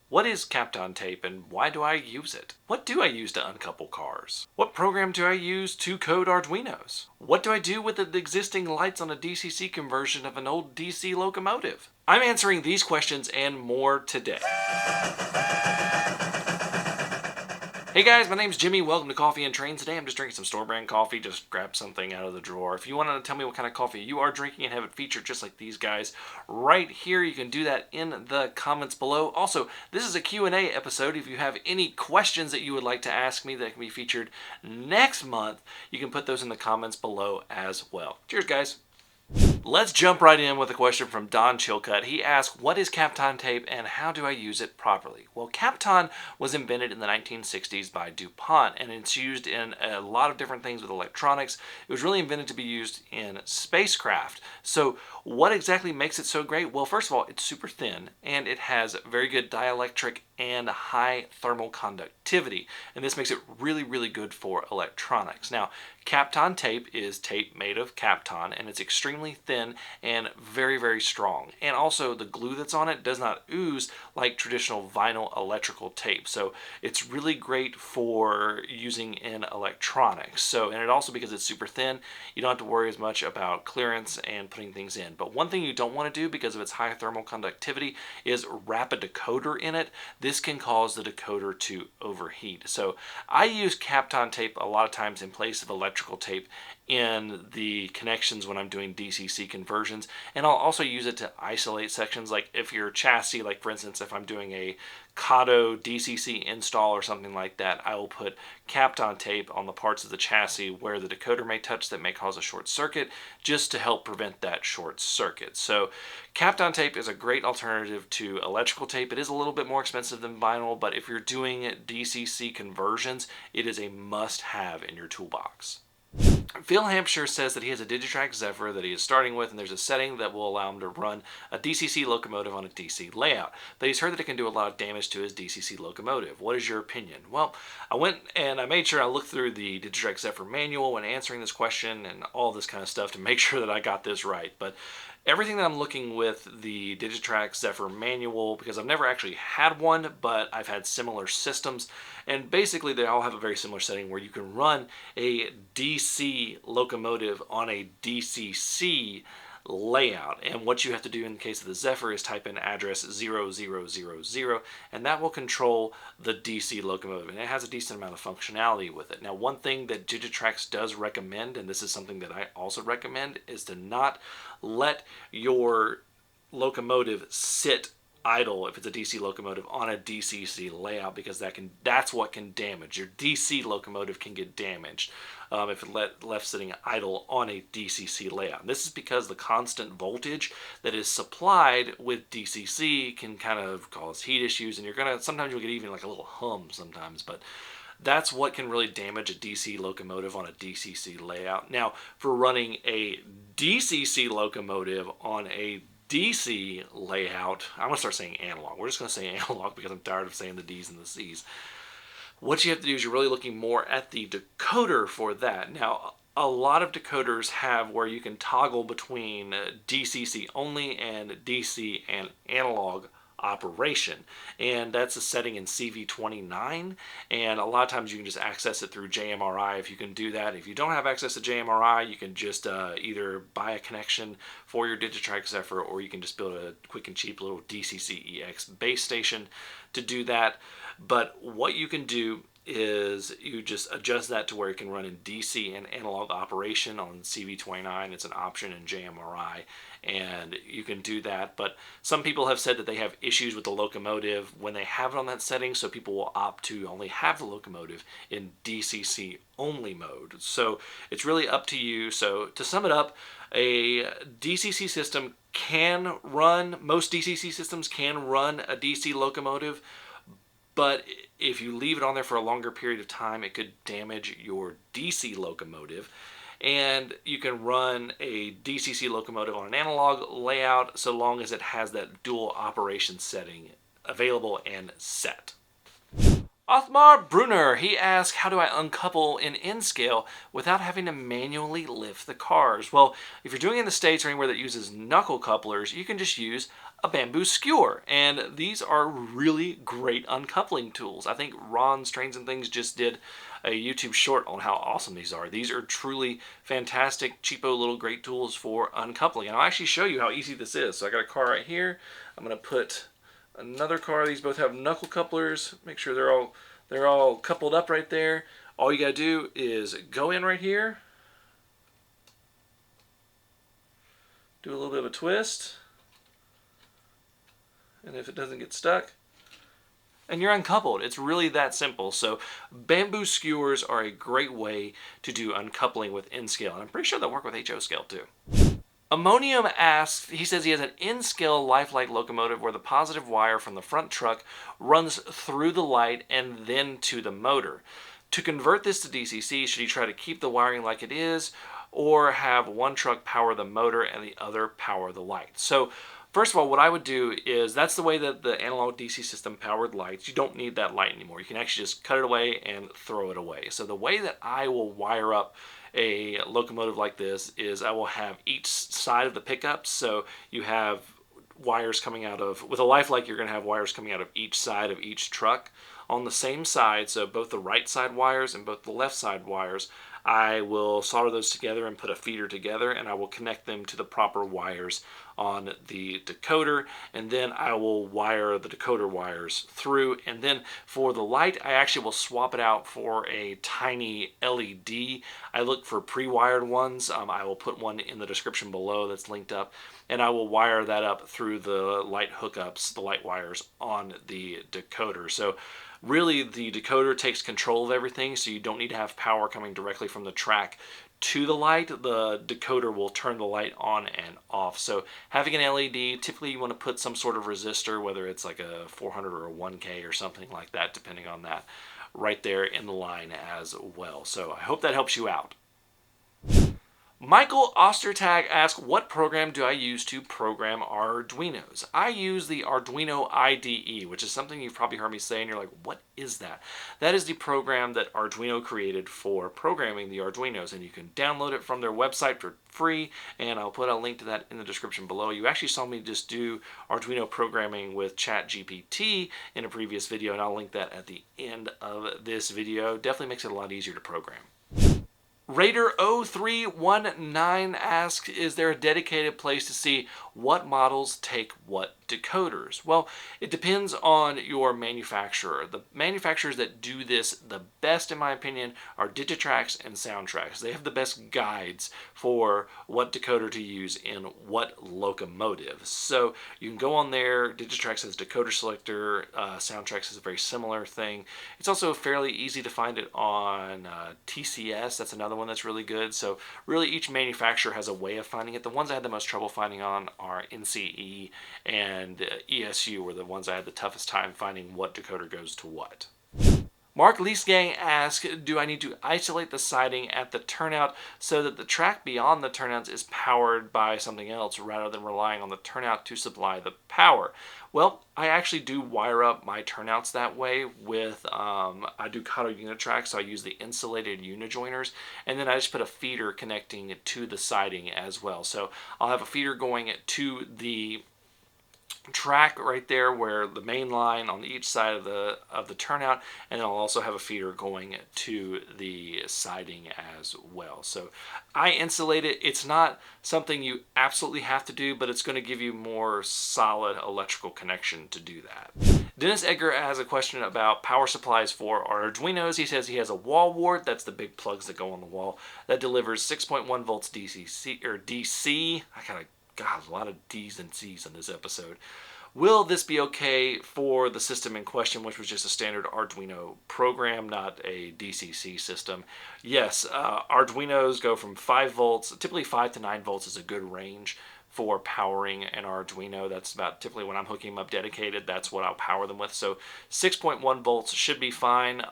What is Kapton tape and why do I use it? What do I use to uncouple cars? What program do I use to code Arduinos? What do I do with the existing lights on a DCC conversion of an old DC locomotive? I'm answering these questions and more today. Hey guys, my name's Jimmy. Welcome to Coffee and Trains. Today I'm just drinking some store brand coffee. Just grab something out of the drawer. If you want to tell me what kind of coffee you are drinking and have it featured just like these guys right here, you can do that in the comments below. Also, this is a Q&A episode. If you have any questions that you would like to ask me that can be featured next month, you can put those in the comments below as well. Cheers, guys. Let's jump right in with a question from Don Chilcutt. He asked, what is Kapton tape and how do I use it properly? Well, Kapton was invented in the 1960s by DuPont, and it's used in a lot of different things with electronics. It was really invented to be used in spacecraft. So what exactly makes it so great? Well, first of all, it's super thin, and it has very good dielectric and high thermal conductivity, and this makes it really, really good for electronics. Now, Kapton tape is tape made of Kapton, and it's extremely thin and very, very strong. And also, the glue that's on it does not ooze like traditional vinyl electrical tape. So it's really great for using in electronics. So, and it also, because it's super thin, you don't have to worry as much about clearance and putting things in. But one thing you don't want to do because of its high thermal conductivity is wrap a decoder in it. This can cause the decoder to overheat. So I use Kapton tape a lot of times in place of electrical tape in the connections when I'm doing DCC conversions, and I'll also use it to isolate sections. Like if your chassis, like for instance, if I'm doing a Kato DCC install or something like that, I will put Kapton tape on the parts of the chassis where the decoder may touch that may cause a short circuit, just to help prevent that short circuit. So Kapton tape is a great alternative to electrical tape. It is a little bit more expensive than vinyl, but if you're doing DCC conversions, it is a must-have in your toolbox. Phil Hampshire says that he has a Digitrax Zephyr that he is starting with, and there's a setting that will allow him to run a DCC locomotive on a DC layout. But he's heard that it can do a lot of damage to his DCC locomotive. What is your opinion? Well, I went and I made sure I looked through the Digitrax Zephyr manual when answering this question and all this kind of stuff to make sure that I got this right. But everything that I'm looking with the Digitrax Zephyr manual, because I've never actually had one, but I've had similar systems, and basically they all have a very similar setting where you can run a DC locomotive on a DCC layout. And what you have to do in the case of the Zephyr is type in address 0000, and that will control the DC locomotive, and it has a decent amount of functionality with it. Now, one thing that Digitrax does recommend, and this is something that I also recommend, is to not let your locomotive sit idle if it's a DC locomotive on a DCC layout, because that's what can damage your DC locomotive. Can get damaged if it left sitting idle on a DCC layout. And this is because the constant voltage that is supplied with DCC can kind of cause heat issues, and sometimes you'll get even like a little hum sometimes, but that's what can really damage a DC locomotive on a DCC layout. Now, for running a DCC locomotive on a DC layout, I'm going to start saying analog. We're just going to say analog because I'm tired of saying the D's and the C's. What you have to do is you're really looking more at the decoder for that. Now, a lot of decoders have where you can toggle between DCC only and DC and analog operation, and that's a setting in CV29, and a lot of times you can just access it through JMRI if you can do that. If you don't have access to JMRI, you can just either buy a connection for your Digitrax Zephyr, or you can just build a quick and cheap little DCC EX base station to do that. But what you can do is you just adjust that to where it can run in DC and analog operation on CV29. It's an option in JMRI, and you can do that. But some people have said that they have issues with the locomotive when they have it on that setting, so people will opt to only have the locomotive in DCC only mode. So it's really up to you. So to sum it up, a DCC system most DCC systems can run a DC locomotive, but if you leave it on there for a longer period of time, it could damage your DC locomotive. And you can run a DCC locomotive on an analog layout so long as it has that dual operation setting available and set. Othmar Brunner, he asked, how do I uncouple in N-Scale without having to manually lift the cars? Well, if you're doing it in the States or anywhere that uses knuckle couplers, you can just use a bamboo skewer. And these are really great uncoupling tools. I think Ron's Trains and Things just did a YouTube short on how awesome these are. These are truly fantastic, cheapo little great tools for uncoupling. And I'll actually show you how easy this is. So I got a car right here. I'm going to put another car. These both have knuckle couplers. Make sure they're all coupled up right there. All you gotta do is go in right here, do a little bit of a twist, and if it doesn't get stuck, and you're uncoupled. It's really that simple. So bamboo skewers are a great way to do uncoupling with N-Scale, and I'm pretty sure they'll work with HO scale too. Ammonium asks, he says he has an N-Scale lifelike locomotive where the positive wire from the front truck runs through the light and then to the motor. To convert this to DCC, should he try to keep the wiring like it is or have one truck power the motor and the other power the light? So first of all, what I would do is, that's the way that the analog DC system powered lights. You don't need that light anymore. You can actually just cut it away and throw it away. So the way that I will wire up a locomotive like this is I will have each side of the pickups. So you have wires coming out of, with a lifelike, you're going to have wires coming out of each side of each truck on the same side. So both the right side wires and both the left side wires, I will solder those together and put a feeder together, and I will connect them to the proper wires on the decoder, and then I will wire the decoder wires through. And then for the light, I actually will swap it out for a tiny LED. I look for pre-wired ones. I will put one in the description below that's linked up, and I will wire that up through the light hookups, the light wires on the decoder. So really, the decoder takes control of everything, so you don't need to have power coming directly from the track to the light. The decoder will turn the light on and off. So having an LED, typically you want to put some sort of resistor, whether it's like a 400 or a 1K or something like that, depending on that, right there in the line as well. So I hope that helps you out. Michael Ostertag asks, what program do I use to program Arduinos? I use the Arduino IDE, which is something you've probably heard me say, and you're like, what is that? That is the program that Arduino created for programming the Arduinos, and you can download it from their website for free, and I'll put a link to that in the description below. You actually saw me just do Arduino programming with ChatGPT in a previous video, and I'll link that at the end of this video. Definitely makes it a lot easier to program. Raider0319 asks, is there a dedicated place to see what models take what decoders? Well, it depends on your manufacturer. The manufacturers that do this the best, in my opinion, are Digitrax and Soundtrax. They have the best guides for what decoder to use in what locomotive. So you can go on there. Digitrax has decoder selector. Soundtrax has a very similar thing. It's also fairly easy to find it on TCS. That's another one that's really good. So really each manufacturer has a way of finding it. The ones I had the most trouble finding on are NCE and ESU were the ones I had the toughest time finding what decoder goes to what. Mark Leesgang asks, do I need to isolate the siding at the turnout so that the track beyond the turnouts is powered by something else rather than relying on the turnout to supply the power? Well, I actually do wire up my turnouts that way with, I do Kato unit tracks, so I use the insulated unijoiners, and then I just put a feeder connecting it to the siding as well. So I'll have a feeder going to the track right there where the main line on each side of the turnout, and then I'll also have a feeder going to the siding as well. So I insulate it. It's not something you absolutely have to do, but it's going to give you more solid electrical connection to do that. Dennis Edgar has a question about power supplies for our Arduinos. He says he has a wall wart, that's the big plugs that go on the wall, that delivers 6.1 volts DCC or DC. God, a lot of D's and C's in this episode. Will this be okay for the system in question, which was just a standard Arduino program, not a DCC system? Yes, Arduinos go from 5 volts, typically 5 to 9 volts is a good range for powering an Arduino. That's about typically when I'm hooking them up dedicated, that's what I'll power them with. So 6.1 volts should be fine.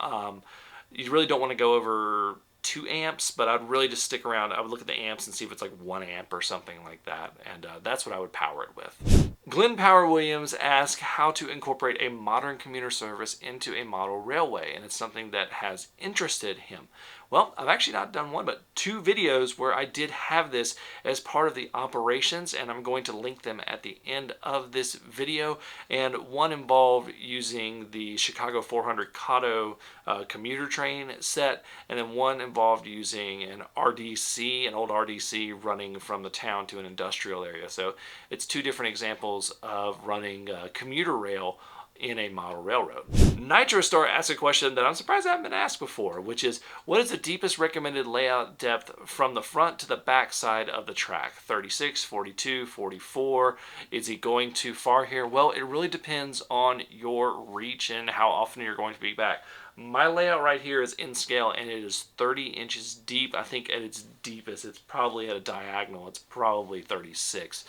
You really don't want to go over 2 amps, but I'd really just stick around. I would look at the amps and see if it's like 1 amp or something like that, and that's what I would power it with. Glenn Power Williams asked how to incorporate a modern commuter service into a model railway, and it's something that has interested him. Well, I've actually not done one, but 2 videos where I did have this as part of the operations, and I'm going to link them at the end of this video. And one involved using the Chicago 400 Kato commuter train set, and then one involved using an old RDC running from the town to an industrial area. So it's 2 different examples of running commuter rail in a model railroad. Nitro Store asks a question that I'm surprised I haven't been asked before, which is, what is the deepest recommended layout depth from the front to the back side of the track? 36, 42, 44? Is he going too far here? Well, it really depends on your reach and how often you're going to be back. My layout right here is in scale, and it is 30 inches deep. I think at its deepest, it's probably at a diagonal. It's probably 36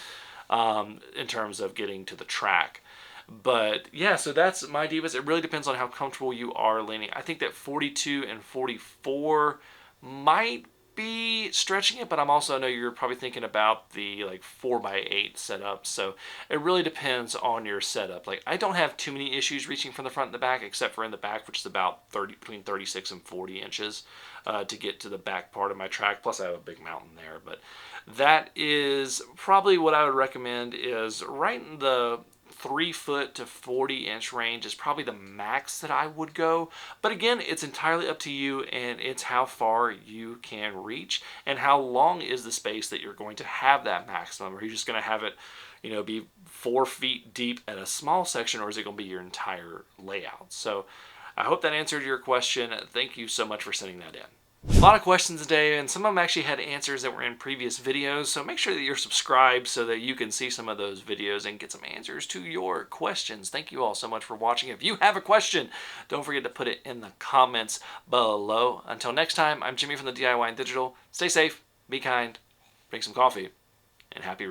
in terms of getting to the track. But yeah, so that's my deepest. It really depends on how comfortable you are leaning. I think that 42 and 44 might be stretching it, but I know you're probably thinking about the like 4x8 setup. So it really depends on your setup. Like, I don't have too many issues reaching from the front and the back, except for in the back, which is about between 36 and 40 inches to get to the back part of my track. Plus I have a big mountain there. But that is probably what I would recommend, is right in the 3 foot to 40-inch range is probably the max that I would go. But again, it's entirely up to you, and it's how far you can reach and how long is the space that you're going to have that maximum. Are you just going to have it, be 4 feet deep at a small section, or is it going to be your entire layout? So I hope that answered your question. Thank you so much for sending that in. A lot of questions today, and some of them actually had answers that were in previous videos, so make sure that you're subscribed so that you can see some of those videos and get some answers to your questions. Thank you all so much for watching. If you have a question, don't forget to put it in the comments below. Until next time, I'm Jimmy from the DIY and Digital. Stay safe, be kind, drink some coffee, and happy